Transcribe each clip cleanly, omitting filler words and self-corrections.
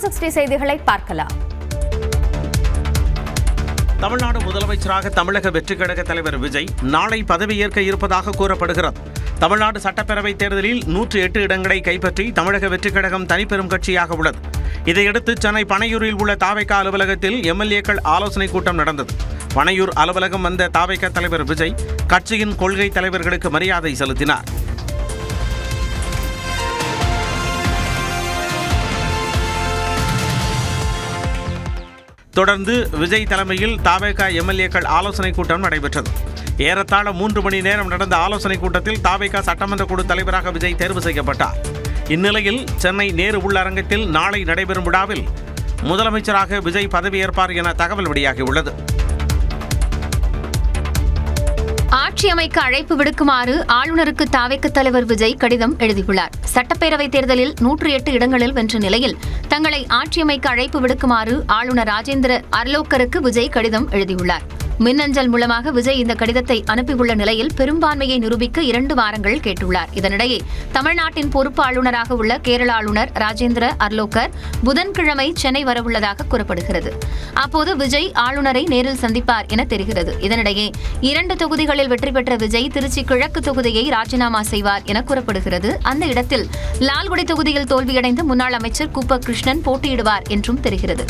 360 செய்திகளை பார்க்கலாம். தமிழ்நாடு முதலமைச்சராக தமிழக வெற்றிக் கழக தலைவர் விஜய் நாளை பதவியேற்க இருப்பதாக கூறப்படுகிறது. தமிழ்நாடு சட்டப்பேரவைத் தேர்தலில் 108 இடங்களை கைப்பற்றி தமிழக வெற்றிக் கழகம் தனிப்பெரும் கட்சியாக உள்ளது. இதையடுத்து சென்னை பனையூரில் உள்ள தாவேகா அலுவலகத்தில் எம்எல்ஏக்கள் ஆலோசனைக் கூட்டம் நடந்தது. பனையூர் அலுவலகம் வந்த தாவேகா தலைவர் விஜய் கட்சியின் கொள்கை தலைவர்களுக்கு மரியாதை செலுத்தினார். தொடர்ந்து விஜய் தலைமையில் தாவேகா எம்எல்ஏக்கள் ஆலோசனைக் கூட்டம் நடைபெற்றது. ஏறத்தாழ 3 மணி நேரம் நடந்த ஆலோசனைக் கூட்டத்தில் தாவேகா சட்டமன்ற குழு தலைவராக விஜய் தேர்வு செய்யப்பட்டார். இந்நிலையில் சென்னை நேரு உள்ளரங்கத்தில் நாளை நடைபெறும் விழாவில் முதலமைச்சராக விஜய் பதவியேற்பார் என தகவல் வெளியாகியுள்ளது. ஆட்சி அமைக்க அழைப்பு விடுக்குமாறு ஆளுநருக்கு தாவேகா தலைவர் விஜய் கடிதம் எழுதியுள்ளார். சட்டப்பேரவைத் தேர்தலில் 108 இடங்களில் வென்ற நிலையில் தங்களை ஆட்சி அமைக்க அழைப்பு விடுக்குமாறு ஆளுநர் ராஜேந்திர அர்லோக்கருக்கு விஜய் கடிதம் எழுதியுள்ளார். மின்னஞ்சல் மூலமாக விஜய் இந்த கடிதத்தை அனுப்பியுள்ள நிலையில் பெரும்பான்மையை நிரூபிக்க 2 வாரங்கள் கேட்டுள்ளார். இதனிடையே தமிழ்நாட்டின் பொறுப்பு ஆளுநராக உள்ள கேரள ஆளுநர் ராஜேந்திர அர்லோக்கர் புதன்கிழமை சென்னை வரவுள்ளதாக கூறப்படுகிறது. அப்போது விஜய் ஆளுநரை நேரில் சந்திப்பார் என தெரிகிறது. இதனிடையே 2 தொகுதிகளில் வெற்றி பெற்ற விஜய் திருச்சி கிழக்கு தொகுதியை ராஜினாமா செய்வார் என கூறப்படுகிறது. அந்த இடத்தில் லால்குடி தொகுதியில் தோல்வியடைந்த முன்னாள் அமைச்சர் கூப்ப கிருஷ்ணன் போட்டியிடுவார் என்றும் தெரிகிறது.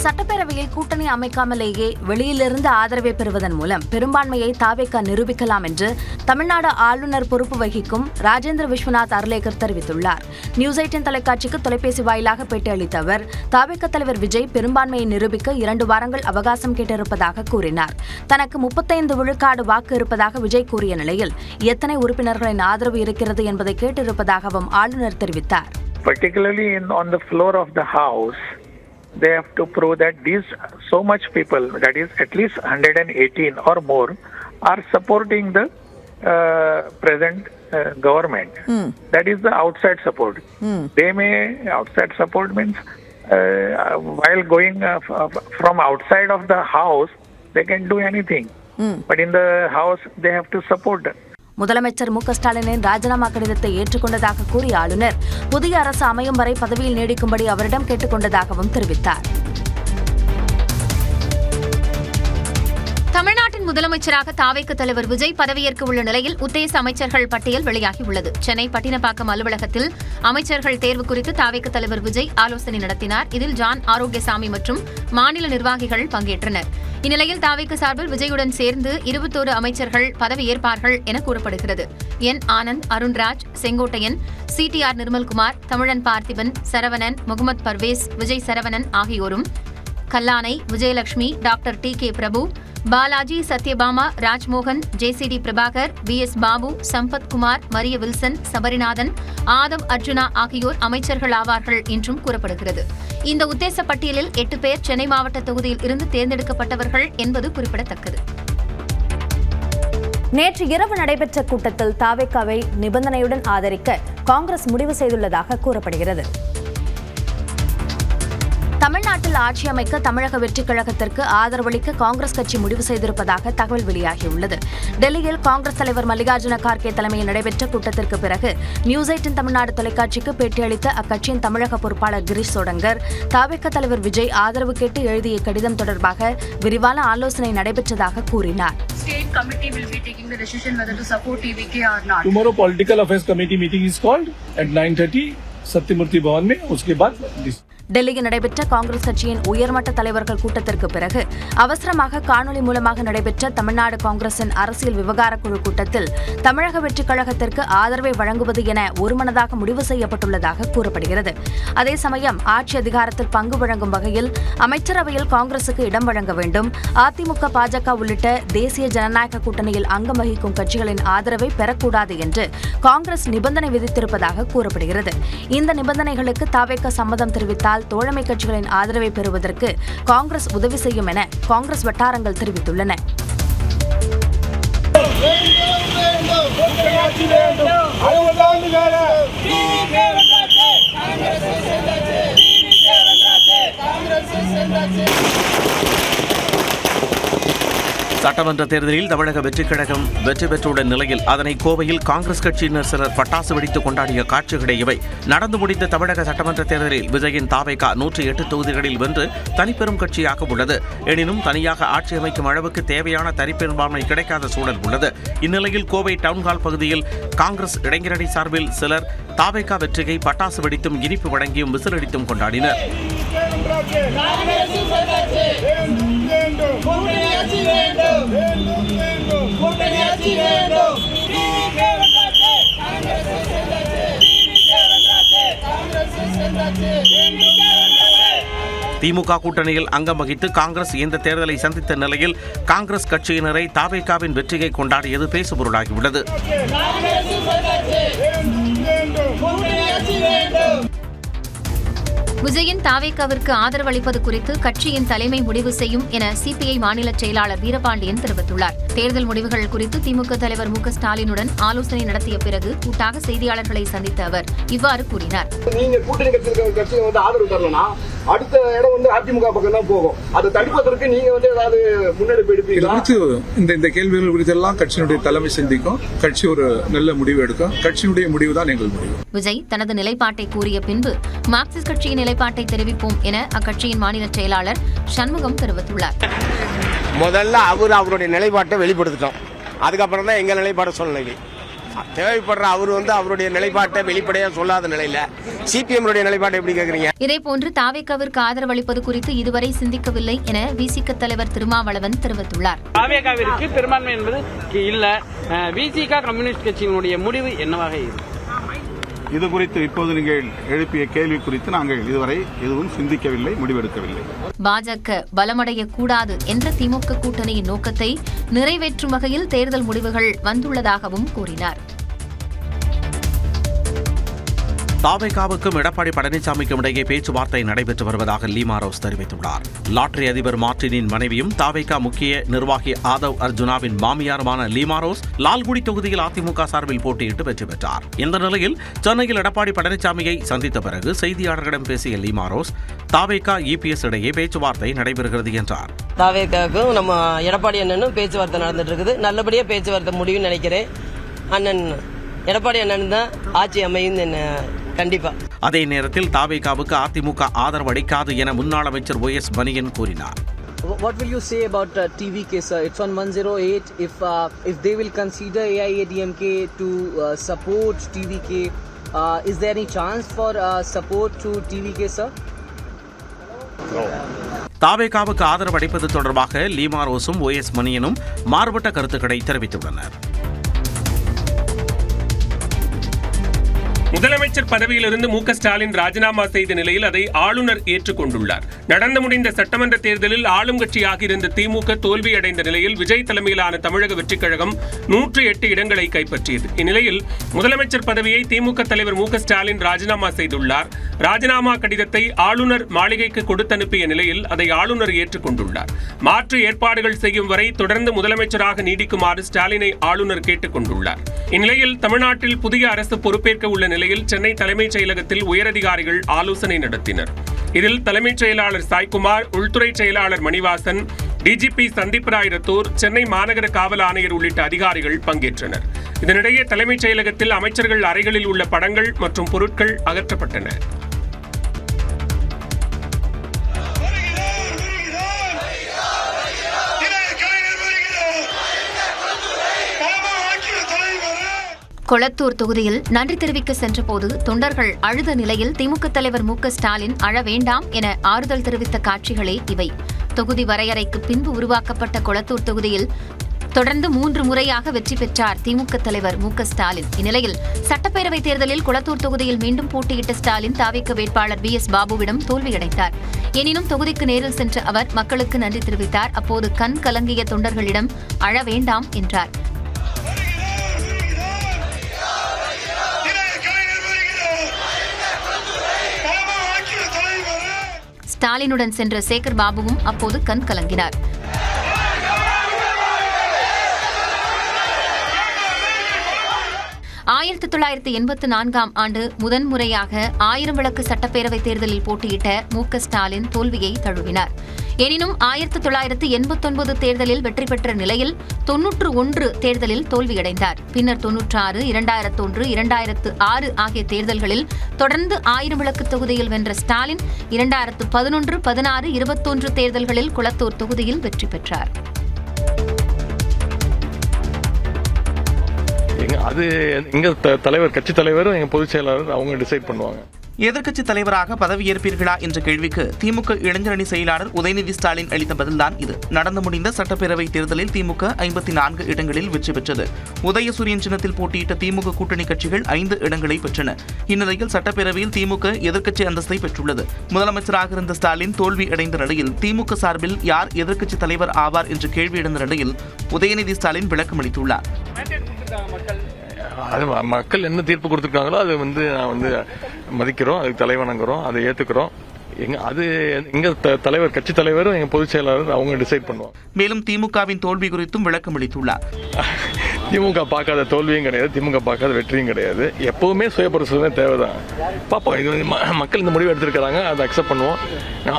சட்டப்பேரவையில் கூட்டணி அமைக்காமலேயே வெளியிலிருந்து ஆதரவை பெறுவதன் மூலம் பெரும்பான்மையை தாவேகா நிரூபிக்கலாம் என்று தமிழ்நாடு ஆளுநர் பொறுப்பு வகிக்கும் ராஜேந்திர விஸ்வநாத் அர்லேக்கர் தெரிவித்துள்ளார். நியூஸ் 18 தொலைக்காட்சிக்கு தொலைபேசி வாயிலாக பேட்டியளித்த அவர் தாவேகா தலைவர் விஜய் பெரும்பான்மையை நிரூபிக்க 2 வாரங்கள் அவகாசம் கேட்டிருப்பதாக கூறினார். தனக்கு 35 விழுக்காடு வாக்கு இருப்பதாக விஜய் கூறிய நிலையில் எத்தனை உறுப்பினர்களின் ஆதரவு இருக்கிறது என்பதை கேட்டிருப்பதாகவும் ஆளுநர் தெரிவித்தார். Particularly on the floor of the House, they have to prove that these so much people, that is at least 118 or more, are supporting the present government. That is the outside support. They may, outside support means while going from outside of the house, they can do anything. But in the house, they have to support. முதலமைச்சர் மு.க. ஸ்டாலினின் ராஜினாமா கடிதத்தை ஏற்றுக்கொண்டதாக கூறிய ஆளுநர் புதிய அரசு அமையும் வரை பதவியில் நீடிக்கும்படி அவரிடம் கேட்டுக் கொண்டதாகவும் தெரிவித்தார். தமிழ்நாட்டின் முதலமைச்சராக தாவேகா தலைவர் விஜய் பதவியேற்க உள்ள நிலையில் உத்தேச அமைச்சர்கள் பட்டியல் வெளியாகியுள்ளது. சென்னை பட்டினப்பாக்கம் அலுவலகத்தில் அமைச்சர்கள் தேர்வு குறித்து தாவேகா தலைவர் விஜய் ஆலோசனை நடத்தினார். இதில் ஜான் ஆரோக்கியசாமி மற்றும் மாநில நிர்வாகிகள் பங்கேற்றனர். இந்நிலையில் தாவேகா சார்பில் விஜயுடன் சேர்ந்து 21 அமைச்சர்கள் பதவியேற்பார்கள் என கூறப்படுகிறது. என் ஆனந்த், அருண்ராஜ், செங்கோட்டையன், CTR நிர்மல்குமார், தமிழன் பார்த்திபன், சரவணன், முகமது பர்வேஸ், விஜய் சரவணன் ஆகியோரும், Kallanai, Vijayalakshmi, doctor TK Prabhu, Balaji, Sathyabama, Rajmohan, JCD Prabhakar, VS Babu, Sampath Kumar, Maria Wilson, Sabarinathan, Aadhav Arjuna ஆகியோர் அமைச்சர்கள் ஆவார்கள் என்றும் கூறப்படுகிறது. இந்த உத்தேச பட்டியலில் 8 பேர் சென்னை மாவட்ட தொகுதியில் இருந்து தேர்ந்தெடுக்கப்பட்டவர்கள் என்பது குறிப்பிடத்தக்கது. நேற்று இரவு நடைபெற்ற கூட்டத்தில் தாவேகாவை நிபந்தனையுடன் ஆதரிக்க காங்கிரஸ் முடிவு செய்துள்ளதாக கூறப்படுகிறது. தமிழ்நாட்டில் ஆட்சி அமைக்க தமிழக வெற்றிக் கழகத்திற்கு ஆதரவளிக்க காங்கிரஸ் கட்சி முடிவு செய்திருப்பதாக தகவல் வெளியாகியுள்ளது. டெல்லியில் காங்கிரஸ் தலைவர் மல்லிகார்ஜுன கார்கே தலைமையில் நடைபெற்ற கூட்டத்திற்கு பிறகு நியூஸ் 18 தமிழ்நாடு தொலைக்காட்சிக்கு பேட்டியளித்த அக்கட்சியின் தமிழக பொறுப்பாளர் கிரீஷ் சோடங்கர் தாவேகா தலைவர் விஜய் ஆதரவு கேட்டு எழுதிய கடிதம் தொடர்பாக விரிவான ஆலோசனை நடைபெற்றதாக கூறினார். State committee will be taking the decision whether to support TVK or not. Tomorrow political affairs committee meeting is called at 9:30 Satyamurthy Bhavan में. उसके बाद டெல்லியில் நடைபெற்ற காங்கிரஸ் கட்சியின் உயர்மட்ட தலைவர்கள் கூட்டத்திற்கு பிறகு அவசரமாக காணொலி மூலமாக நடைபெற்ற தமிழ்நாடு காங்கிரசின் அரசியல் விவகார குழு கூட்டத்தில் தமிழக வெற்றிக் கழகத்திற்கு ஆதரவை வழங்குவது என ஒருமனதாக முடிவு செய்யப்பட்டுள்ளதாக கூறப்படுகிறது. அதே சமயம் ஆட்சி அதிகாரத்தில் பங்கு வழங்கும் வகையில் அமைச்சரவையில் காங்கிரசுக்கு இடம் வழங்க வேண்டும், அதிமுக, பாஜக உள்ளிட்ட தேசிய ஜனநாயக கூட்டணியில் அங்கம் வகிக்கும் கட்சிகளின் ஆதரவை பெறக்கூடாது என்று காங்கிரஸ் நிபந்தனை விதித்திருப்பதாக கூறப்படுகிறது. இந்த நிபந்தனைகளுக்கு தாவேகா சம்மதம் தெரிவித்தால் தோழமை கட்சிகளின் ஆதரவை பெறுவதற்கு காங்கிரஸ் உதவி செய்யும் என காங்கிரஸ் வட்டாரங்கள் தெரிவித்துள்ளன. சட்டமன்ற தேர்தலில் தமிழக வெற்றிக் கழகம் வெற்றி பெற்றுள்ள நிலையில் அதனை கோவையில் காங்கிரஸ் கட்சியினர் சிலர் பட்டாசு வெடித்து கொண்டாடிய காட்சிகளே இவை. நடந்து முடிந்த தமிழக சட்டமன்ற தேர்தலில் விஜயின் தாவேகா 108 தொகுதிகளில் வென்று தனிப்பெரும் கட்சியாக உள்ளது. எனினும் தனியாக ஆட்சி அமைக்கும் அளவுக்கு தேவையான தனிப்பெரும்பான்மை கிடைக்காத சூழல் உள்ளது. இந்நிலையில் கோவை டவுன்ஹால் பகுதியில் காங்கிரஸ் இளைஞரணி சார்பில் சிலர் தாவேகா வெற்றியை பட்டாசு வெடித்தும் இனிப்பு வழங்கியும் விசிலடித்தும் கொண்டாடினர். திமுக கூட்டணியில் அங்கம் வகித்து காங்கிரஸ் இந்த தேர்தலை சந்தித்த நிலையில் காங்கிரஸ் கட்சியினரை தாவேகாவின் வெற்றியை கொண்டாடியது பேசுபொருளாகியுள்ளது. விஜயின் தாவேகாவிற்கு ஆதரவு அளிப்பது குறித்து கட்சியின் தலைமை முடிவு செய்யும் என சிபிஐ மாநில செயலாளர் வீரபாண்டியன் தெரிவித்துள்ளார். தேர்தல் முடிவுகள் குறித்து திமுக தலைவர் மு.க. ஸ்டாலினுடன் ஆலோசனை நடத்திய பிறகு கூட்டாக செய்தியாளர்களை சந்தித்த அவர் இவ்வாறு கூறினார். நீங்க கூட்டணி கட்சிக்கு ஆதரவு தரலனா அடுத்த இடம் அதிமுக பக்கம் தான் போகும். அதை தடுப்பதற்கு நீங்க ஏதாவது முன்னெடுப்பு எடுப்பீங்களா? இந்த கேள்விகள் குறித்து எல்லாம் கட்சியினுடைய தலைமை சிந்திக்கும். கட்சி ஒரு நல்ல முடிவு எடுக்கும். கட்சியினுடைய முடிவு தான் எங்கள் முடிவு. விஜய் தனது நிலைப்பாட்டை கூறிய பின்பு மார்க்சிஸ்ட் கட்சியின் நிலைப்பாட்டை தெரிவிப்போம் என அக்கட்சியின் மாநில செயலாளர் சண்முகம் தெரிவித்துள்ளார். முதல்ல அவருடைய நிலைப்பாட்டை வெளிப்படுத்திட்டோம். அதுக்கப்புறம் தான் எங்க நிலைப்பாட்டை சொல்லலை. தேவைப்படுற அவருடைய நிலைப்பாட்டை வெளிப்படையா சொல்லாத நிலையில சிபிஎம் நிலைப்பாட்டை எப்படி கேக்குறீங்க? இதேபோன்று தாவேகாவிற்கு ஆதரவு அளிப்பது குறித்து இதுவரை சிந்திக்கவில்லை என விசிக தலைவர் திருமாவளவன் தெரிவித்துள்ளார். தாவேகாவிற்கு பெரும்பான்மை என்பது இல்ல. விசிக கம்யூனிஸ்ட் கட்சியினுடைய முடிவு என்னவாக இருக்கு? இது குறித்து இப்போது நீங்கள் எழுப்பிய கேள்வி குறித்து நாங்கள் இதுவரை எதுவும் சிந்திக்கவில்லை, முடிவெடுக்கவில்லை. பாஜக பலமடைய கூடாது என்ற திமுக கூட்டணியின் நோக்கத்தை நிறைவேற்றும் வகையில் தேர்தல் முடிவுகள் வந்துள்ளதாகவும் கூறினார். தாவேகாவுக்கும் எடப்பாடி பழனிசாமிக்கும் இடையே பேச்சுவார்த்தை நடைபெற்று வருவதாக லீமா ரோஸ் தெரிவித்துள்ளார். லாட்டரி அதிபர் மார்டினின் மனைவியும் தாவேகா முக்கிய நிர்வாகி ஆதவ் அர்ஜுனாவின் மாமியாருமான லீமா ரோஸ் லால்குடி தொகுதியில் அதிமுக சார்பில் போட்டியிட்டு வெற்றி பெற்றார். இந்த நிலையில் சென்னையில் எடப்பாடி பழனிசாமியை சந்தித்த பிறகு செய்தியாளர்களிடம் பேசிய லீமா ரோஸ் தாவேகா இபிஎஸ் இடையே பேச்சுவார்த்தை நடைபெறுகிறது என்றார். தாவேகாவுக்கும் நம்ம எடப்பாடி அண்ணனும் பேச்சுவார்த்தை நடந்துட்டு இருக்குது. நல்லபடியா பேச்சுவார்த்தை முடியும்னு நினைக்கிறேன். அண்ணன் எடப்பாடி அண்ணன் தான் ஆட்சி அமையும் கண்டிப்பா. அதே நேரத்தில் தாவேகாவுக்கு அதிமுக ஆதரவு அளிக்காது என முன்னாள் அமைச்சர் OS மணியன் கூறினார். What will you say about TVK, sir? It's on 108. If they will consider AIADMK to support TVK, is there any chance for support to TVK, sir? தாவேகாவுக்கு ஆதரவு அளிப்பது தொடர்பாக லீமா ரோஸும் OS மணியனும் மாறுபட்ட கருத்துக்களை தெரிவித்துள்ளனர். முதலமைச்சர் பதவியிலிருந்து மு.க. ஸ்டாலின் ராஜினாமா செய்த நிலையில் அதை ஆளுநர் ஏற்றுக்கொண்டுள்ளார். நடந்து முடிந்த சட்டமன்ற தேர்தலில் ஆளும் கட்சியாக இருந்த திமுக தோல்வியடைந்த நிலையில் விஜய் தலைமையிலான தமிழக வெற்றிக் கழகம் 108 இடங்களை கைப்பற்றியது. இந்நிலையில் முதலமைச்சர் பதவியை திமுக தலைவர் மு.க. ஸ்டாலின் ராஜினாமா செய்துள்ளார். ராஜினாமா கடிதத்தை ஆளுநர் மாளிகைக்கு கொடுத்தனுப்பிய நிலையில் அதை ஆளுநர் ஏற்றுக்கொண்டுள்ளார். மாற்று ஏற்பாடுகள் செய்யும் வரை தொடர்ந்து முதலமைச்சராக நீடிக்குமாறு ஸ்டாலினை ஆளுநர் கேட்டுக் கொண்டுள்ளார். இந்நிலையில் தமிழ்நாட்டில் புதிய அரசு பொறுப்பேற்க உள்ள நிலையில் சென்னை தலைமைச் செயலகத்தில் உயரதிகாரிகள் ஆலோசனை நடத்தினர். இதில் தலைமைச் செயலாளர் சாய்குமார், உள்துறை செயலாளர் மணிவாசன், டிஜிபி சந்தீப் ராய் ரத்தோர், சென்னை மாநகர காவல் ஆணையர் உள்ளிட்ட அதிகாரிகள் பங்கேற்றனர். இதனிடையே தலைமைச் செயலகத்தில் அமைச்சர்கள் அறைகளில் உள்ள படங்கள் மற்றும் பொருட்கள் அகற்றப்பட்டன. கொளத்தூர் தொகுதியில் நன்றி தெரிவிக்க சென்றபோது தொண்டர்கள் அழுத நிலையில் திமுக தலைவர் மு.க. ஸ்டாலின் அழ வேண்டாம் என ஆறுதல் தெரிவித்த காட்சிகளே இவை. தொகுதி வரையறைக்கு பின்பு உருவாக்கப்பட்ட கொளத்தூர் தொகுதியில் தொடர்ந்து 3 முறையாக வெற்றி பெற்றார் திமுக தலைவர் மு.க. ஸ்டாலின். இந்நிலையில் சட்டப்பேரவைத் தேர்தலில் கொளத்தூர் தொகுதியில் மீண்டும் போட்டியிட்ட ஸ்டாலின் தாவேகா வேட்பாளர் VS பாபுவிடம் தோல்வியடைந்தார். எனினும் தொகுதிக்கு நேரில் சென்ற அவர் மக்களுக்கு நன்றி தெரிவித்தார். அப்போது கண் கலங்கிய தொண்டர்களிடம் அழ வேண்டாம் என்றார். ஸ்டாலினுடன் சென்ற சேகர் பாபுவும் அப்போது கண் கலங்கினார். 1984ஆம் ஆண்டு முதன்முறையாக 1000 விளக்கு சட்டப்பேரவைத் தேர்தலில் போட்டியிட்ட மு.க. ஸ்டாலின் தோல்வியை தழுவினார். எனினும் 1989 தேர்தலில் வெற்றி பெற்ற நிலையில் 91 தேர்தலில் தோல்வியடைந்தார். பின்னர் 96, 2001, 2006 ஆகிய தேர்தல்களில் தொடர்ந்து 1000 விளக்கு தொகுதியில் வென்ற ஸ்டாலின் 2011, 16, 21 தேர்தல்களில் குளத்தூர் தொகுதியில் வெற்றி பெற்றார். அது எங்க தலைவர், கட்சி தலைவரும் எங்க பொதுச் செயலாளர் அவங்க டிசைட் பண்ணுவாங்க. எதிர்க்கட்சி தலைவராக பதவியேற்பீர்களா என்ற கேள்விக்கு திமுக இளைஞரணி செயலாளர் உதயநிதி ஸ்டாலின் அளித்த பதில்தான் இது. நடந்து முடிந்த சட்டப்பேரவை தேர்தலில் திமுக 54 இடங்களில் வெற்றி பெற்றது. உதயசூரியன் சின்னத்தில் போட்டியிட்ட திமுக கூட்டணி கட்சிகள் 5 இடங்களை பெற்றன. இந்நிலையில் சட்டப்பேரவையில் திமுக எதிர்க்கட்சி அந்தஸ்தை பெற்றுள்ளது. முதலமைச்சராக இருந்த ஸ்டாலின் தோல்வி அடைந்த நிலையில் திமுக சார்பில் யார் எதிர்க்கட்சி தலைவர் ஆவார் என்று கேள்வி எழுந்த நிலையில் உதயநிதி ஸ்டாலின் விளக்கம் அளித்துள்ளார். அது மக்கள் என்ன தீர்ப்பு கொடுத்துருக்காங்களோ அது நான் மதிக்கிறோம், அதுக்கு தலைவணங்குறோம், அதை ஏத்துக்கிறோம். அது எங்க தலைவர், கட்சி தலைவரும் எங்க பொதுச் செயலாளர் அவங்க டிசைட் பண்ணுவாங்க. மேலும் திமுகவின் தோல்வி குறித்தும் விளக்கம் அளித்துள்ளார். திமுக பார்க்காத தோல்வியும் கிடையாது, திமுக பார்க்காத வெற்றியும் கிடையாது. எப்பவுமே சுயபரிசோதனை தேவைதான். பார்ப்போம், இது மக்கள் இந்த முடிவு எடுத்திருக்கிறாங்க, அதை அக்செப்ட் பண்ணுவோம்.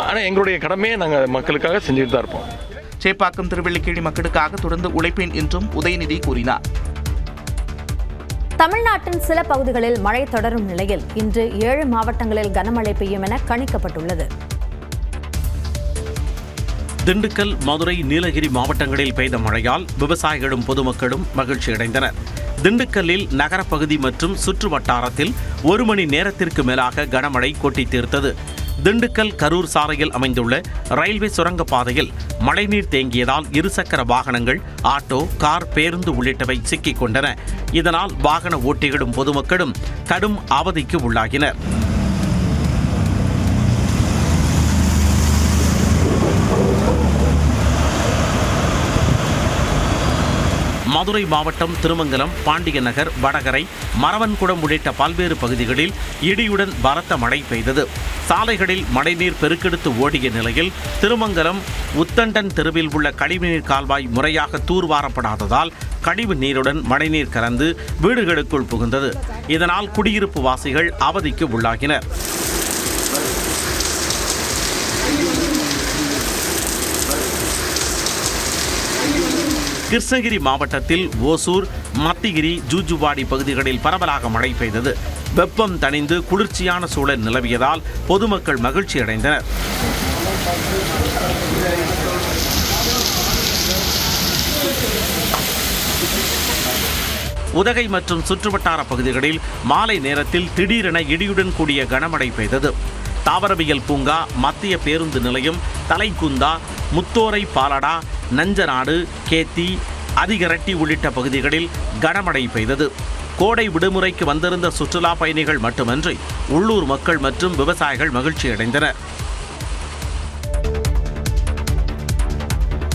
ஆனால் எங்களுடைய கடமையை நாங்கள் மக்களுக்காக செஞ்சுட்டு தான் இருப்போம். சேப்பாக்கம் திருவல்லிக்கேணி மக்களுக்காக தொடர்ந்து உழைப்பேன் என்றும் உதயநிதி கூறினார். தமிழ்நாட்டின் சில பகுதிகளில் மழை தொடரும் நிலையில் இன்று 7 மாவட்டங்களில் கனமழை பெய்யும் என கணிக்கப்பட்டுள்ளது. திண்டுக்கல், மதுரை, நீலகிரி மாவட்டங்களில் பெய்த மழையால் விவசாயிகளும் பொதுமக்களும் மகிழ்ச்சியடைந்தனர். திண்டுக்கல்லில் நகரப்பகுதி மற்றும் சுற்று வட்டாரத்தில் 1 மணி நேரத்திற்கு மேலாக கனமழை கொட்டி தீர்த்தது. திண்டுக்கல் கரூர் சாலையில் அமைந்துள்ள ரயில்வே சுரங்கப்பாதையில் மழைநீர் தேங்கியதால் இருசக்கர வாகனங்கள், ஆட்டோ, கார், பேருந்து உள்ளிட்டவை சிக்கிக் கொண்டன. இதனால் வாகன ஓட்டிகளும் பொதுமக்களும் கடும் அவதிக்கு உள்ளாகினர். மதுரை மாவட்டம் திருமங்கலம், பாண்டிய நகர், வடகரை, மரவன்குடம் உள்ளிட்ட பல்வேறு பகுதிகளில் இடியுடன் பலத்த மழை பெய்தது. சாலைகளில் மழைநீர் பெருக்கெடுத்து ஓடிய நிலையில் திருமங்கலம் உத்தண்டன் தெருவில் உள்ள கழிவுநீர் கால்வாய் முறையாக தூர்வாரப்படாததால் கழிவு நீருடன் மழைநீர் கலந்து வீடுகளுக்குள் புகுந்தது. இதனால் குடியிருப்பு வாசிகள் அவதிக்கு உள்ளாகினர். கிருஷ்ணகிரி மாவட்டத்தில் ஓசூர், மத்திகிரி, ஜூஜுவாடி பகுதிகளில் பரவலாக மழை பெய்தது. வெப்பம் தணிந்து குளிர்ச்சியான சூழல் நிலவியதால் பொதுமக்கள் மகிழ்ச்சியடைந்தனர். உதகை மற்றும் சுற்றுவட்டார பகுதிகளில் மாலை நேரத்தில் திடீரென இடியுடன் கூடிய கனமழை பெய்தது. தாவரவியல் பூங்கா, மத்திய பேருந்து நிலையம், தலைக்குந்தா, முத்தோரை பாலடா, நஞ்சநாடு, கேத்தி, அதிகரட்டி உள்ளிட்ட பகுதிகளில் கனமழை பெய்தது. கோடை விடுமுறைக்கு வந்திருந்த சுற்றுலா பயணிகள் மட்டுமன்றி உள்ளூர் மக்கள் மற்றும் விவசாயிகள் மகிழ்ச்சியடைந்தனர்.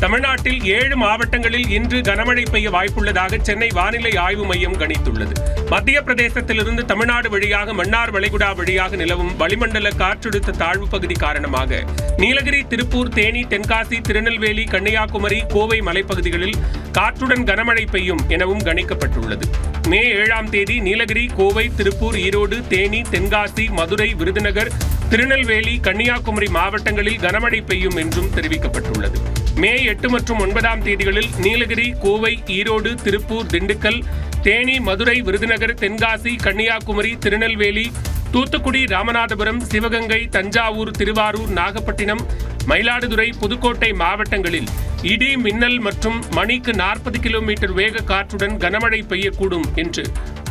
தமிழ்நாட்டில் 7 மாவட்டங்களில் இன்று கனமழை பெய்ய வாய்ப்புள்ளதாக சென்னை வானிலை ஆய்வு மையம் கணித்துள்ளது. மத்திய பிரதேசத்திலிருந்து தமிழ்நாடு வழியாக மன்னார் வளைகுடா வழியாக நிலவும் வளிமண்டல காற்றழுத்த தாழ்வு பகுதி காரணமாக நீலகிரி, திருப்பூர், தேனி, தென்காசி, திருநெல்வேலி, கன்னியாகுமரி, கோவை மலைப்பகுதிகளில் காற்றுடன் கனமழை பெய்யும் எனவும் கணிக்கப்பட்டுள்ளது. மே 7ஆம் தேதி நீலகிரி, கோவை, திருப்பூர், ஈரோடு, தேனி, தென்காசி, மதுரை, விருதுநகர், திருநெல்வேலி, கன்னியாகுமரி மாவட்டங்களில் கனமழை பெய்யும் என்றும் தெரிவிக்கப்பட்டுள்ளது. மே 8 மற்றும் 9ஆம் தேதிகளில் நீலகிரி, கோவை, ஈரோடு, திருப்பூர், திண்டுக்கல், தேனி, மதுரை, விருதுநகர், தென்காசி, கன்னியாகுமரி, திருநெல்வேலி, தூத்துக்குடி, ராமநாதபுரம், சிவகங்கை, தஞ்சாவூர், திருவாரூர், நாகப்பட்டினம், மயிலாடுதுறை, புதுக்கோட்டை மாவட்டங்களில் இடி, மின்னல் மற்றும் மணிக்கு 40 கிலோமீட்டர் வேக காற்றுடன் கனமழை பெய்யக்கூடும் என்று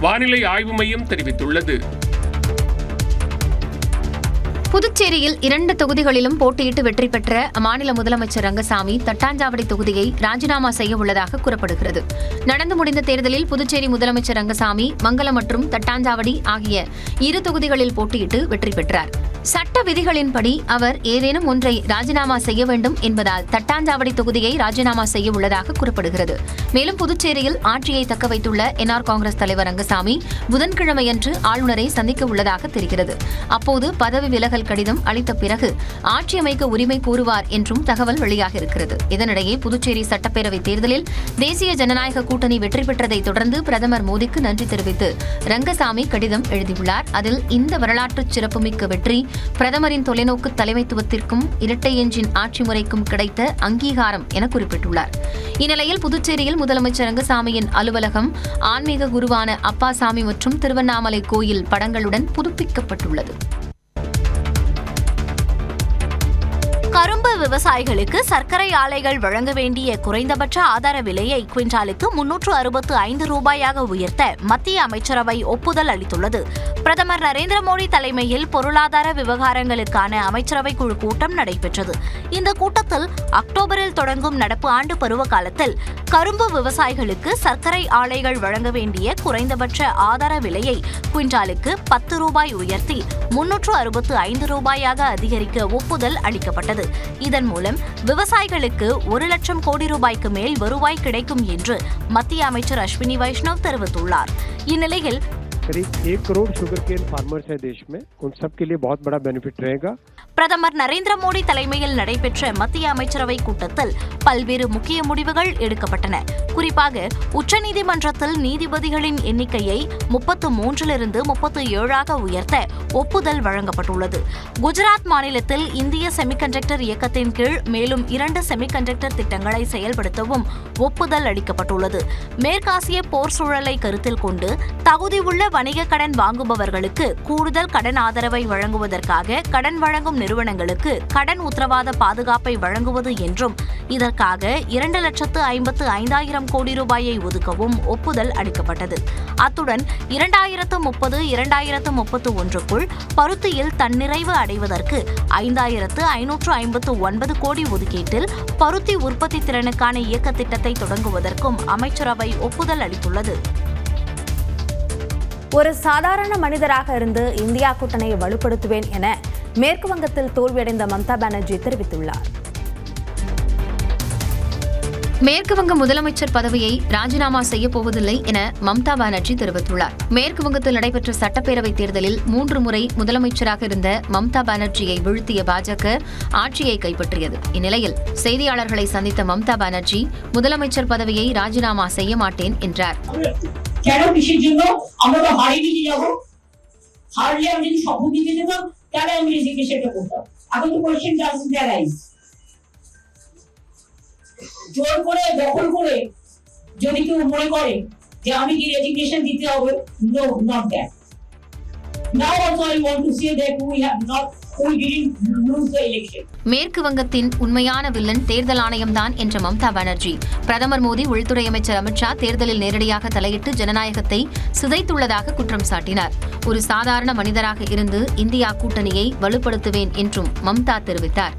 வானிலை ஆய்வு மையம் தெரிவித்துள்ளது. புதுச்சேரியில் 2 தொகுதிகளிலும் போட்டியிட்டு வெற்றி பெற்ற அம்மாநில முதலமைச்சர் ரங்கசாமி தட்டாஞ்சாவடி தொகுதியை ராஜினாமா செய்ய உள்ளதாக கூறப்படுகிறது. நடந்து முடிந்த தேர்தலில் புதுச்சேரி முதலமைச்சர் ரங்கசாமி மங்கலம் மற்றும் தட்டாஞ்சாவடி ஆகிய 2 தொகுதிகளில் போட்டியிட்டு வெற்றி பெற்றார். சட்ட விதிகளின்படி அவர் ஏதேனும் ஒன்றை ராஜினாமா செய்ய வேண்டும் என்பதால் தட்டாஞ்சாவடி தொகுதியை ராஜினாமா செய்ய உள்ளதாக கூறப்படுகிறது. மேலும் புதுச்சேரியில் ஆட்சியை தக்க வைத்துள்ள என்ஆர் காங்கிரஸ் தலைவர் ரங்கசாமி புதன்கிழமையன்று ஆளுநரை சந்திக்க உள்ளதாக தெரிகிறது. அப்போது பதவி விலகல் முதலமைச்சர் கடிதம் அளித்த பிறகு ஆட்சி அமைக்க உரிமை கோருவார் என்றும் தகவல் வெளியாகியிருக்கிறது. இதனிடையே புதுச்சேரி சட்டப்பேரவை தேர்தலில் தேசிய ஜனநாயக கூட்டணி வெற்றி பெற்றதை தொடர்ந்து பிரதமர் மோடிக்கு நன்றி தெரிவித்து ரங்கசாமி கடிதம் எழுதியுள்ளார். அதில் இந்த வரலாற்று சிறப்புமிக்க வெற்றி பிரதமரின் தொலைநோக்கு தலைமைத்துவத்திற்கும் இரட்டை எஞ்சின் ஆட்சி முறைக்கும் கிடைத்த அங்கீகாரம் என குறிப்பிட்டுள்ளார். இந்நிலையில் புதுச்சேரியில் முதலமைச்சர் ரங்கசாமியின் அலுவலகம் ஆன்மீக குருவான அப்பாசாமி மற்றும் திருவண்ணாமலை கோயில் படங்களுடன் புதுப்பிக்கப்பட்டுள்ளது. கரும்பு விவசாயிகளுக்கு சர்க்கரை ஆலைகள் வழங்க வேண்டிய குறைந்தபட்ச ஆதார விலையை குவிண்டாலுக்கு 365 ரூபாயாக உயர்த்த மத்திய அமைச்சரவை ஒப்புதல் அளித்துள்ளது. பிரதமர் நரேந்திர மோடி தலைமையில் பொருளாதார விவகாரங்களுக்கான அமைச்சரவை குழு கூட்டம் நடைபெற்றது. இந்த கூட்டத்தில் அக்டோபரில் தொடங்கும் நடப்பு ஆண்டு பருவ காலத்தில் கரும்பு விவசாயிகளுக்கு சர்க்கரை ஆலைகள் வழங்க வேண்டிய குறைந்தபட்ச ஆதார விலையை குவிண்டாலுக்கு 10 ரூபாய் உயர்த்தி 365 ரூபாயாக அதிகரிக்க ஒப்புதல் அளிக்கப்பட்டது. இதன் மூலம் விவசாயிகளுக்கு 1 லட்சம் கோடி ரூபாய்க்கு மேல் வருவாய் கிடைக்கும் என்று மத்திய அமைச்சர் அஸ்வினி வைஷ்ணவ் தெரிவித்துள்ளார். இந்நிலையில் करीब 1 करोड़ शुगर केन फार्मर्स है देश में, उन सब के लिए बहुत बड़ा बेनिफिट रहेगा. பிரதமர் நரேந்திர மோடி தலைமையில் நடைபெற்ற மத்திய அமைச்சரவை கூட்டத்தில் பல்வேறு முக்கிய முடிவுகள் எடுக்கப்பட்டன. குறிப்பாக உச்சநீதிமன்றத்தில் நீதிபதிகளின் எண்ணிக்கையை 33லிருந்து 37ஆக உயர்த்த ஒப்புதல் வழங்கப்பட்டுள்ளது. குஜராத் மாநிலத்தில் இந்திய செமிகண்டக்டர் இயக்கத்தின் கீழ் மேலும் 2 செமிகண்டக்டர் திட்டங்களை செயல்படுத்தவும் ஒப்புதல் அளிக்கப்பட்டுள்ளது. மேற்காசிய போர் சூழலை கருத்தில் கொண்டு தகுதியுள்ள வணிக கடன் வாங்குபவர்களுக்கு கூடுதல் கடன் ஆதரவை வழங்குவதற்காக கடன் வழங்கும் நிறுவனங்களுக்கு கடன் உத்தரவாத பாதுகாப்பை வழங்குவது என்றும் இதற்காக 2,55,000 கோடி ரூபாயை ஒதுக்கவும் ஒப்புதல் அளிக்கப்பட்டது. அத்துடன் 2030-2031க்குள் பருத்தியில் தன்னிறைவு அடைவதற்கு 5,559 கோடி ஒதுக்கீட்டில் பருத்தி உற்பத்தி திறனுக்கான இயக்க திட்டத்தை தொடங்குவதற்கும் அமைச்சரவை ஒப்புதல் அளித்துள்ளது. ஒரு சாதாரண மனிதராக இருந்து இந்தியா கூட்டணியை வலுப்படுத்துவேன் என மேற்கு வங்கத்தில் தோல்வியடைந்த மம்தா பானர்ஜி தெரிவித்துள்ளார். மேற்குவங்க முதலமைச்சர் பதவியை ராஜினாமா செய்யப்போவதில்லை என மம்தா பானர்ஜி தெரிவித்துள்ளார். மேற்குவங்கத்தில் நடைபெற்ற சட்டப்பேரவைத் தேர்தலில் 3 முறை முதலமைச்சராக இருந்த மம்தா பானர்ஜியை வீழ்த்திய பாஜக ஆட்சியை கைப்பற்றியது. இந்நிலையில் செய்தியாளர்களை சந்தித்த மம்தா பானர்ஜி முதலமைச்சர் பதவியை ராஜினாமா செய்ய மாட்டேன் என்றார். কেন কিসের জন্য আমরা তো হারিয়ে নিয়ে যাবো, হারলে আমি যদি শপথ দিতে যেতাম তাহলে আমি রেজিগনেশনটা করতাম। এখন তো কোয়েশ্চেন ডাজন্ট অ্যারাইজ। জোর করে দখল করে যদি কেউ মনে করে যে আমি কি রেজিগনেশন দিতে হবে, no, not that. Now also I want to say that we didn't lose the election. மேற்கு வங்கத்தின் உண்மையான வில்லன் தேர்தல் ஆணையம்தான் என்ற மம்தா பானர்ஜி பிரதமர் மோடி உள்துறை அமைச்சர் அமித்ஷா தேர்தலில் நேரடியாக தலையிட்டு ஜனநாயகத்தை சிதைத்துள்ளதாக குற்றம் சாட்டினார். ஒரு சாதாரண மனிதராக இருந்து இந்தியா கூட்டணியை வலுப்படுத்துவேன் என்றும் மம்தா தெரிவித்தார்.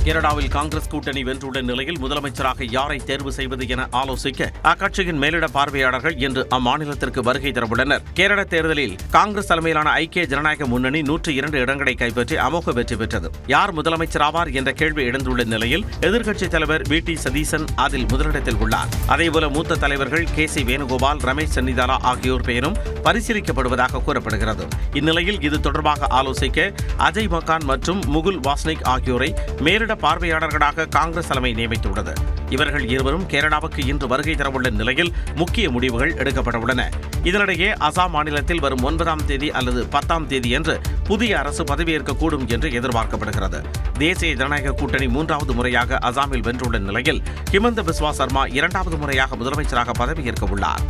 கேரளாவில் காங்கிரஸ் கூட்டணி வென்றுள்ள நிலையில் முதலமைச்சராக யாரை தேர்வு செய்வது என ஆலோசிக்க அக்கட்சியின் மேலிட பார்வையாளர்கள் இன்று அம்மாநிலத்திற்கு வருகை தரவுள்ளனர். கேரள தேர்தலில் காங்கிரஸ் தலைமையிலான ஐக்கிய ஜனநாயக முன்னணி 102 இடங்களை கைப்பற்றி அமோக வெற்றி பெற்றது. யார் முதலமைச்சராவார் என்ற கேள்வி எழுந்துள்ள நிலையில் எதிர்க்கட்சித் தலைவர் வி.டி. சதீசன் அதில் முதலிடத்தில் உள்ளார். அதேபோல மூத்த தலைவர்கள் கே.சி. வேணுகோபால், ரமேஷ் சென்னிதாலா ஆகியோர் பெயரும் பரிசீலிக்கப்படுவதாக கூறப்படுகிறது. இந்நிலையில் இது தொடர்பாக ஆலோசிக்க அஜய் மக்கான் மற்றும் முகுல் வாஸ்னிக் ஆகியோரை மேலிட பார்வையாளர்களாக காங்கிரஸ் தலைமை நியமித்துள்ளது. இவர்கள் இருவரும் கேரளாவுக்கு இன்று வருகை தரவுள்ள நிலையில் முக்கிய முடிவுகள் எடுக்கப்படவுள்ளன. இதனிடையே அசாம் மாநிலத்தில் வரும் 9ஆம் தேதி அல்லது 10ஆம் தேதி என்று புதிய அரசு பதவியேற்கக்கூடும் என்று எதிர்பார்க்கப்படுகிறது. தேசிய ஜனநாயக கூட்டணி 3வது முறையாக அசாமில் வென்றுள்ள நிலையில் ஹிமந்த பிஸ்வா சர்மா 2வது முறையாக முதலமைச்சராக பதவியேற்க உள்ளார்.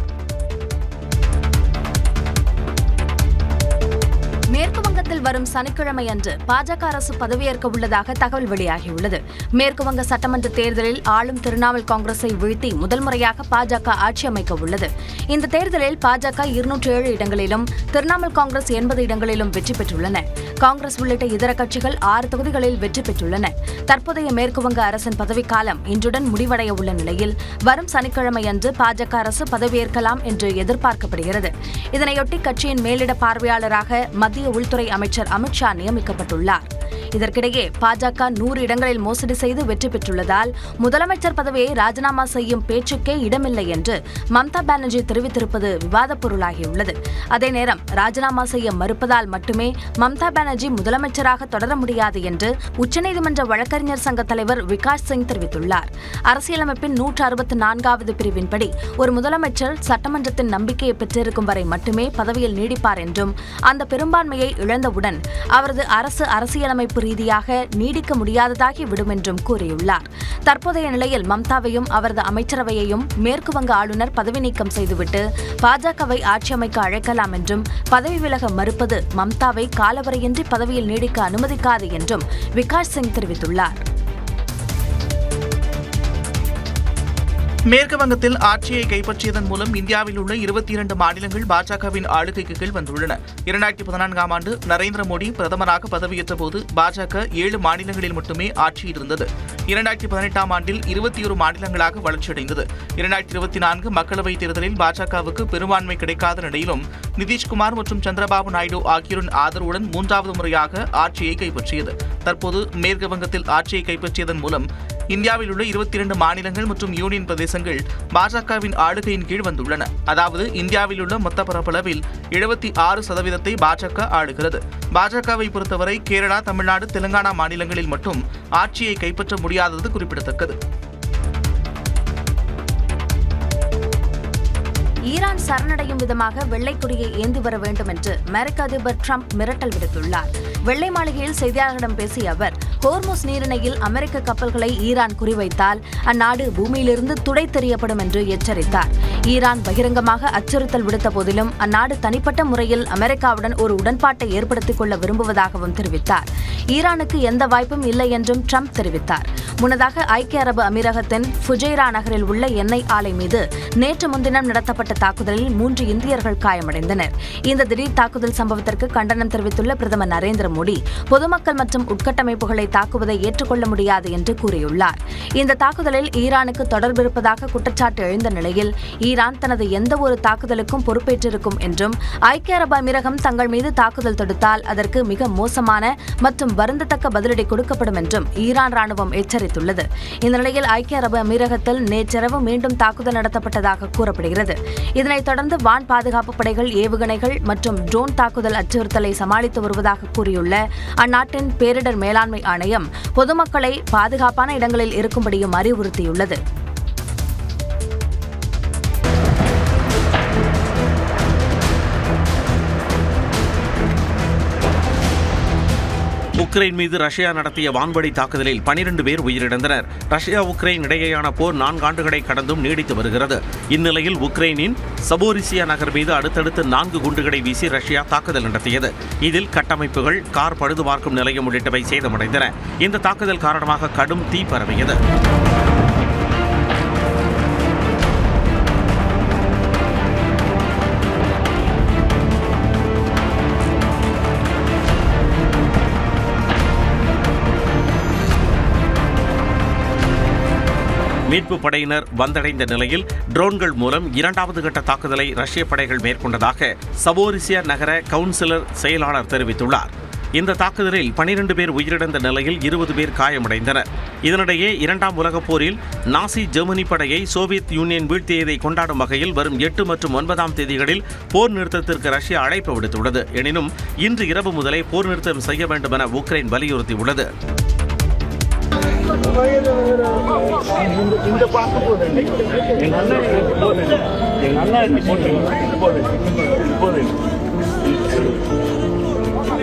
மேற்கு வங்கத்தில் வரும் சனிக்கிழமை அன்று பாஜக அரசு பதவியேற்க உள்ளதாக தகவல் வெளியாகியுள்ளது. மேற்கு வங்க சட்டமன்ற தேர்தலில் ஆளும் திரிணாமுல் காங்கிரஸை வீழ்த்தி முதல் முறையாக பாஜக ஆட்சி அமைக்க உள்ளது. இந்த தேர்தலில் பாஜக 207 இடங்களிலும் திரிணாமுல் காங்கிரஸ் 80 இடங்களிலும் வெற்றி பெற்றுள்ளன. காங்கிரஸ் உள்ளிட்ட இதர கட்சிகள் 6 தொகுதிகளில் வெற்றி பெற்றுள்ளன. தற்போதைய மேற்குவங்க அரசின் பதவிக்காலம் இன்றுடன் முடிவடைய உள்ள நிலையில் வரும் சனிக்கிழமை அன்று பாஜக அரசு பதவியேற்கலாம் என்று எதிர்பார்க்கப்படுகிறது. இதனையொட்டி கட்சியின் மேலிட பார்வையாளராக மத்திய உள்துறை அமைச்சர் அமித்ஷா நியமிக்கப்பட்டுள்ளார். இதற்கிடையே பாஜக 100 இடங்களில் மோசடி செய்து வெற்றி பெற்றுள்ளதால் முதலமைச்சர் பதவியை ராஜினாமா செய்யும் பேச்சுக்கே இடமில்லை என்று மம்தா பானர்ஜி தெரிவித்திருப்பது விவாதப் பொருளாகியுள்ளது. அதே நேரம் ராஜினாமா செய்ய மறுப்பதால் மட்டுமே மம்தா பானர்ஜி முதலமைச்சராக தொடர முடியாது என்று உச்சநீதிமன்ற வழக்கறிஞர் சங்க தலைவர் விகாஷ் சிங் தெரிவித்துள்ளார். அரசியலமைப்பின் 164வது பிரிவின்படி ஒரு முதலமைச்சர் சட்டமன்றத்தின் நம்பிக்கையை பெற்றிருக்கும் வரை மட்டுமே பதவியில் நீடிப்பார் என்றும் அந்த பெரும்பான்மையை இழந்தவுடன் அவரது அரசு அரசியலமைப்பு ரீதியாக நீடிக்க முடியாததாகி விடும் என்றும் கூறியுள்ளார். தற்போதைய நிலையில் மம்தாவையும் அவரது அமைச்சரவையையும் மேற்குவங்க ஆளுநர் பதவி நீக்கம் செய்துவிட்டு பாஜகவை ஆட்சி அமைக்க அழைக்கலாம் என்றும் பதவி விலக மறுப்பது மம்தாவை காலவரையின்றி பதவியில் நீடிக்க அனுமதிக்காது என்றும் விகாஷ் சிங் தெரிவித்துள்ளார். மேற்கு வங்கத்தில் ஆட்சியை கைப்பற்றியதன் மூலம் இந்தியாவில் உள்ள 22 மாநிலங்கள் பாஜகவின் ஆளுகைக்கு கீழ் வந்துள்ளன. 2014ஆம் ஆண்டு நரேந்திர மோடி பிரதமராக பதவியேற்ற போது பாஜக 7 மாநிலங்களில் மட்டுமே ஆட்சியில் இருந்தது. 2018ஆம் ஆண்டில் 21 மாநிலங்களாக வளர்ச்சியடைந்தது. 2024 மக்களவைத் தேர்தலில் பாஜகவுக்கு பெரும்பான்மை கிடைக்காத நிலையிலும் நிதிஷ்குமார் மற்றும் சந்திரபாபு நாயுடு ஆகியோரின் ஆதரவுடன் 3வது முறையாக ஆட்சியை கைப்பற்றியது. தற்போது மேற்கு வங்கத்தில் ஆட்சியை கைப்பற்றியதன் மூலம் இந்தியாவில் உள்ள 22 மாநிலங்கள் மற்றும் யூனியன் பிரதேசங்கள் பாஜகவின் ஆளுகையின் கீழ் வந்துள்ளன. அதாவது இந்தியாவில் உள்ள மொத்த பரப்பளவில் 76% பாஜக ஆளுகிறது. பாஜகவை பொறுத்தவரை கேரளா, தமிழ்நாடு, தெலுங்கானா மாநிலங்களில் மட்டும் ஆட்சியை கைப்பற்ற முடியாதது குறிப்பிடத்தக்கது. ஈரான் சரணடையும் விதமாக வெள்ளை கொடியை ஏந்தி வர வேண்டும் என்று அமெரிக்க அதிபர் டிரம்ப் மிரட்டல் விடுத்துள்ளார். வெள்ளை மாளிகையில் செய்தியாளர்களிடம் பேசிய அவர், ஹோர்முஸ் நீரிணையில் அமெரிக்க கப்பல்களை ஈரான் குறிவைத்தால் அந்நாடு பூமியிலிருந்து துடைத்தெறியப்படும் என்று எச்சரித்தார். ஈரான் பகிரங்கமாக அச்சுறுத்தல் விடுத்த போதிலும் அந்நாடு தனிப்பட்ட முறையில் அமெரிக்காவுடன் ஒரு உடன்பாட்டை ஏற்படுத்திக் கொள்ள விரும்புவதாகவும் தெரிவித்தார். ஈரானுக்கு எந்த வாய்ப்பும் இல்லை என்றும் டிரம்ப் தெரிவித்தார். முன்னதாக ஐக்கிய அரபு அமீரகத்தின் ஃபுஜைரா நகரில் உள்ள எண்ணெய் ஆலை மீது நேற்று முன்தினம் நடத்தப்பட்ட தாக்குதலில் 3 இந்தியர்கள் காயமடைந்தனர். இந்த திடீர் தாக்குதல் சம்பவத்திற்கு கண்டனம் தெரிவித்துள்ள பிரதமர் நரேந்திர மோடி, பொதுமக்கள் மற்றும் உட்கட்டமைப்புகளை தாக்குவதை ஏற்றுக்கொள்ள முடியாது என்று கூறியுள்ளார். இந்த தாக்குதலில் ஈரானுக்கு தொடர்பிருப்பதாக குற்றச்சாட்டு எழுந்த நிலையில் ஈரான் தனது எந்த ஒரு தாக்குதலுக்கும் பொறுப்பேற்றிருக்கும் என்றும் ஐக்கிய அரபு அமீரகம் தங்கள் மீது தாக்குதல் தொடுத்தால் அதற்கு மிக மோசமான மற்றும் வருந்தத்தக்க பதிலடி கொடுக்கப்படும் என்றும் ஈரான் ராணுவம் எச்சரித்துள்ளது. இந்த நிலையில் ஐக்கிய அரபு அமீரகத்தில் நேற்றிரவு மீண்டும் தாக்குதல் நடத்தப்பட்டதாக கூறப்படுகிறது. இதனைத் தொடர்ந்து வான் பாதுகாப்பு படைகள் ஏவுகணைகள் மற்றும் ட்ரோன் தாக்குதல் அச்சுறுத்தலை சமாளித்து வருவதாக கூறியுள்ள அந்நாட்டின் பேரிடர் மேலாண்மை ஆணையம் பொதுமக்களை பாதுகாப்பான இடங்களில் இருக்கும்படியும் அறிவுறுத்தியுள்ளது. உக்ரைன் மீது ரஷ்யா நடத்திய வான்வழி தாக்குதலில் 12 பேர் உயிரிழந்தனர். ரஷ்யா உக்ரைன் இடையேயான போர் 4 ஆண்டுகளை கடந்தும் நீடித்து வருகிறது. இந்நிலையில் உக்ரைனின் சபோரிசியா நகர் மீது அடுத்தடுத்து 4 குண்டுகளை வீசி ரஷ்யா தாக்குதல் நடத்தியது. இதில் கட்டமைப்புகள், கார் பழுதுபார்க்கும் நிலையம் உள்ளிட்டவை சேதமடைந்தன. இந்த தாக்குதல் காரணமாக கடும் தீ பரவியது. மீட்பு படையினர் வந்தடைந்த நிலையில் ட்ரோன்கள் மூலம் 2வது கட்ட தாக்குதலை ரஷ்ய படைகள் மேற்கொண்டதாக சபோரிசியா நகர கவுன்சிலர் செயலாளர் தெரிவித்துள்ளார். இந்த தாக்குதலில் 12 பேர் உயிரிழந்த நிலையில் 20 பேர் காயமடைந்தனர். இதனிடையே 2ஆம் உலகப் போரில் நாசி ஜெர்மனி படையை சோவியத் யூனியன் வீழ்த்தியதை கொண்டாடும் வகையில் வரும் 8 மற்றும் 9ஆம் தேதிகளில் போர் நிறுத்தத்திற்கு ரஷ்யா அழைப்பு விடுத்துள்ளது. எனினும் இன்று இரவு முதலே போர் நிறுத்தம் செய்ய வேண்டும் என உக்ரைன் வலியுறுத்தியுள்ளது.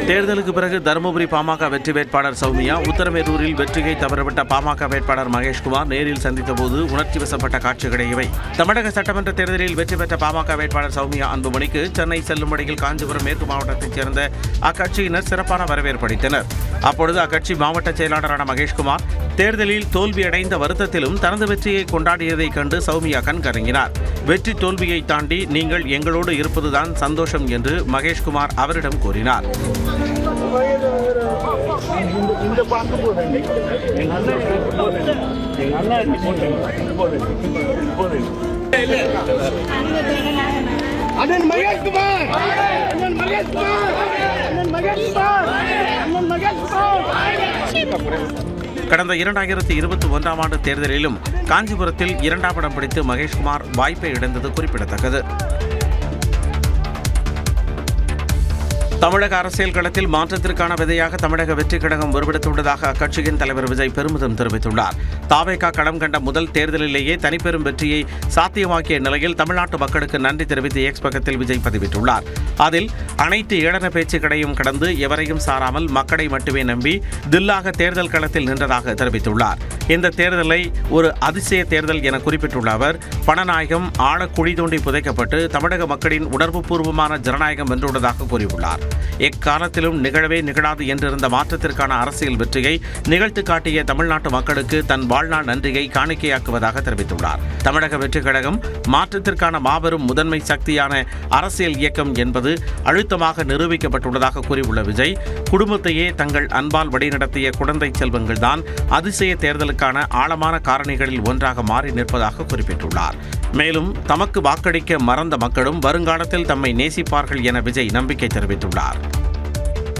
தேர்தலுக்கு பிறகு தருமபுரி பாமக வெற்றி வேட்பாளர் சௌமியா, உத்தரமேரூரில் வெற்றியை தவறவிட்ட பாமக வேட்பாளர் மகேஷ்குமார் நேரில் சந்தித்தபோது உணர்ச்சி வசப்பட்ட காட்சிகள் இவை. தமிழக சட்டமன்ற தேர்தலில் வெற்றி பெற்ற பாமக வேட்பாளர் சௌமியா அன்புமணிக்கு சென்னை செல்லும் வழியில் காஞ்சிபுரம் மேற்கு மாவட்டத்தைச் சேர்ந்த அக்கட்சியினர் சிறப்பான வரவேற்பு அளித்தனர். அப்பொழுது அக்கட்சி மாவட்ட செயலாளரான மகேஷ்குமார் தேர்தலில் தோல்வியடைந்த வருத்தத்திலும் தனது வெற்றியை கொண்டாடியதைக் கண்டு சௌமியா கண்கலங்கினார். வெற்றி தோல்வியை தாண்டி நீங்கள் எங்களோடு இருப்பதுதான் சந்தோஷம் என்று மகேஷ்குமார் அவரிடம் கூறினார். அண்ணன் மகேஷ்குமார், அண்ணன் மகேஷ்குமார், அண்ணன் மகேஷ்குமார், அண்ணன் மகேஷ்குமார். கடந்த 2021ஆம் ஆண்டு தேர்தலிலும் காஞ்சிபுரத்தில் 2ஆம் இடம் பிடித்து மகேஷ்குமார் வாய்ப்பை இழந்தது குறிப்பிடத்தக்கது. தமிழக அரசியல் களத்தில் மாற்றத்திற்கான விதையாக தமிழக வெற்றிக் கழகம் உருவெடுத்துள்ளதாக அக்கட்சியின் தலைவர் விஜய் பெருமிதம் தெரிவித்துள்ளார். தாவேகா களம் கண்ட முதல் தேர்தலிலேயே தனிப்பெரும் வெற்றியை சாத்தியமாக்கிய நிலையில் தமிழ்நாட்டு மக்களுக்கு நன்றி தெரிவித்து எக்ஸ் பக்கத்தில் விஜய் பதிவிட்டுள்ளார். அதில் அனைத்து ஏளன பேச்சுக்களையும் கடந்து எவரையும் சாராமல் மக்களை மட்டுமே நம்பி தில்லாக தேர்தல் களத்தில் நின்றதாக தெரிவித்துள்ளார். இந்த தேர்தலை ஒரு அதிசய தேர்தல் என குறிப்பிட்டுள்ள அவர், பணநாயகம் ஆழ குழி தோண்டி புதைக்கப்பட்டு தமிழக மக்களின் உணர்வுபூர்வமான ஜனநாயகம் வென்றுள்ளதாக கூறியுள்ளார். எக்காலத்திலும் நிகழவே நிகழாது என்றிருந்த மாற்றத்திற்கான அரசியல் வெற்றியை நிகழ்த்து காட்டிய தமிழ்நாட்டு மக்களுக்கு தன் வாழ்நாள் நன்றியை காணிக்கையாக்குவதாக தெரிவித்துள்ளார். தமிழக வெற்றிக் கழகம் மாற்றத்திற்கான மாபெரும் முதன்மை சக்தியான அரசியல் இயக்கம் என்பது அழுத்தமாக நிரூபிக்கப்பட்டுள்ளதாக கூறியுள்ள விஜய், குடும்பத்தையே தங்கள் அன்பால் வழிநடத்திய குழந்தை செல்வங்கள்தான் அதிசய தேர்தலுக்கான ஆழமான காரணிகளில் ஒன்றாக மாறி நிற்பதாக குறிப்பிட்டுள்ளார். மேலும் தமக்கு வாக்களிக்க மறந்த மக்களும் வருங்காலத்தில் தம்மை நேசிப்பார்கள் என விஜய் நம்பிக்கை தெரிவித்துள்ளார்.